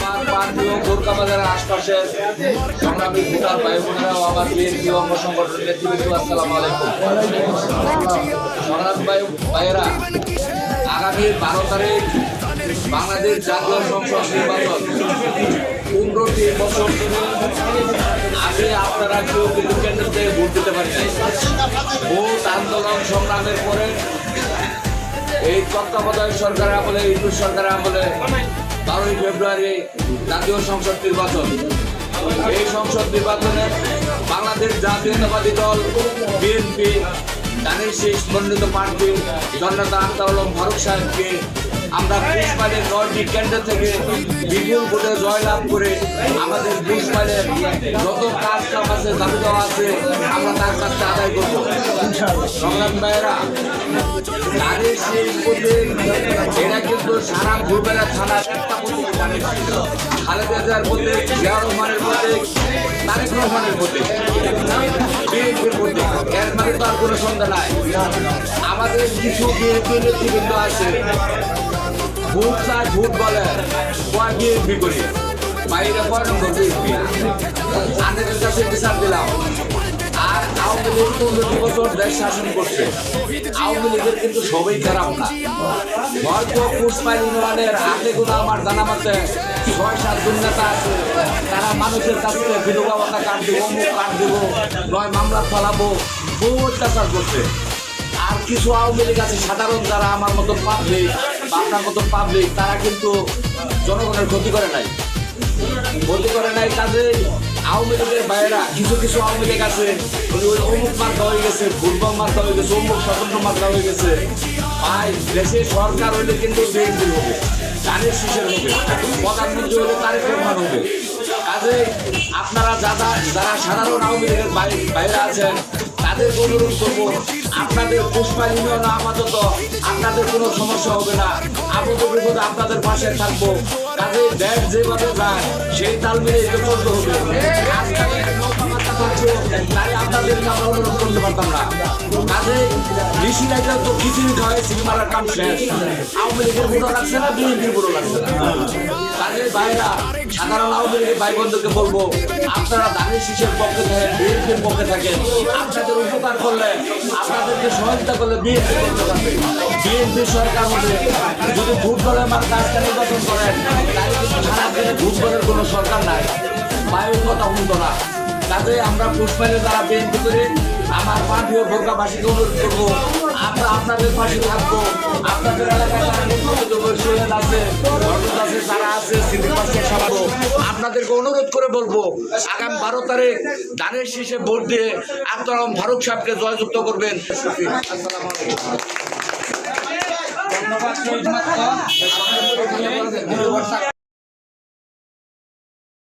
আমার পার্টিও গোরকা বাজারের আশপাশের সংগ্রামী ভোটার ভাই বোনেরা ও আমার বিএনপি অঙ্গ সংগঠনের নেতৃবৃন্দ, আসসালামু আলাইকুম। সংগ্রামী ভাইয়েরা, আগামী 12 তারিখ বাংলাদেশ জাতীয় সংসদ নির্বাচন। 15টি বছর ধরে আগে আপনারা কেউ কিন্তু কেন্দ্র থেকে ভোট দিতে পারেন নাই। ভোট আন্দোলন সংগ্রামের পরে এই তত্ত্বাবধায়ক সরকারের আমলে, ইউপি সরকারের আমলে 12ই ফেব্রুয়ারি জাতীয় সংসদ নির্বাচন। এই সংসদ নির্বাচনে বাংলাদেশ জাতীয়তাবাদী দল বিএনপি ধানের শীষ মনোনীত প্রার্থী জননেতা আখতার আলম ফারুক সাহেবকে আমরা বুশমাইলের 9টি কেন্দ্র থেকে বিপুল ভোটে জয়লাভ করে আমাদের বুশমাইলের যত কাজ কাম আছে, দাবি দেওয়া আছে, আমরা তার কাছে আদায় করবো। সংগ্রামী ভাইয়েরা, ধানের শীষ ভোটে এরা কিন্তু সারা ভোরবেলা থানার একটা প্রতীক মানে খালেদা জিয়ার ভোটে, জিয়া রহমানের ভোটে, তারেক রহমানের ভোটে, বিএনপির ভোটে, এর মানে তো আর কোনো সন্দেহ নাই। আমাদের কিছু বিএনপি নেতৃবৃন্দ আছে, ভোট চায় ভোট বলে বিএনপি করি, বাইরে পড়ানো বিএনপি, আনের কাছে বিচার দিলাম। আর আওয়ামী লীগ 15 বছর দেশ শাসন করছে। আওয়ামী লীগের কিন্তু সবাই খারাপ না। হয়তো বুশমাইল ইউনিয়নের হাতে গোনা আমার জানা মতে 6-7 জন নেতা আছে, তারা মানুষের কাছ থেকে বিধবা ভাতা কার্ড দেবো, অমুক কার্ড দেবো, নয় মামলা ফেলাবো, বহু অত্যাচার করছে। আর কিছু আওয়ামী লীগ আছে সাধারণ, যারা আমার মতো পাবলিক বা আপনার মতো পাবলিক, তারা কিন্তু জনগণের ক্ষতি করে নাই, কাজে আওয়ামী লীগের বাইরা কিছু কিছু আওয়ামী লীগ আছে, অমুক মার্কা হয়ে গেছে, ফুটবল মার্কা হয়ে গেছে, অমুক স্বতন্ত্র মার্কা হয়ে গেছে। ভাই, দেশের সরকার হইলে কিন্তু বিএনপি হবে, ধানের শীষের হবে, প্রধানমন্ত্রী হলে তারেক রহমান হবে। কাজে আপনারা যারা সাধারণ আওয়ামী লীগের বাইরে আছেন, তাদেরকে অনুরোধ করবো, আপনাদের বুশমাইল ইউনিয়ন আপাতত আপনাদের কোনো সমস্যা হবে না, আপদ বিপদে আপনাদের পাশে থাকবো। কাজে দেশ যেভাবে যায় সেই তাল মিলে চলতে হবে। তাই আপনাদেরকে আমরা অনুরোধ করতে পারতাম না। কাজে ঋষি রাইটা তো খিচুড়ি খাওয়াই সিনেমার কাম শেষ। আওয়ামী লীগের ভোটও লাগছে না, বিএনপির ভোটও লাগছে না। কাজে ভাইরা, সাধারণ আওয়ামী লীগের ভাই বন্ধুকে বলবো, আপনারা ধানের শীষের পক্ষে থাকেন, বিএনপির পক্ষে থাকেন। আপনাদের উপকার করলে, আপনাদেরকে সহযোগিতা করলে বিএনপি করতে পারবে। বিএনপি সরকার মধ্যে যদি ফুটবলের আমার কাজটা নির্বাচন করেন, তাহলে কিন্তু সারা দিনে ফুটবলের কোনো সরকার নাই, বায়ুর কথা শুনতো না। কাজে আমরা বুশমাইলে যারা বিএনপি করি, আমার পার্টিও ভোরকাবাসীকে অনুরোধ করবো, আমরা আপনাদের পাশে থাকবো। আপনাদের এলাকায় যারা নির্বাচিত আছে, যারা আছে, সিটি পাশে সরাবো। আপনাদেরকে অনুরোধ করে বলবো, আগামী 12 তারিখ ধানের শীষে ভোট দিয়ে আখতার আলম ফারুক সাহেবকে জয়যুক্ত করবেন। আসসালামু আলাইকুম।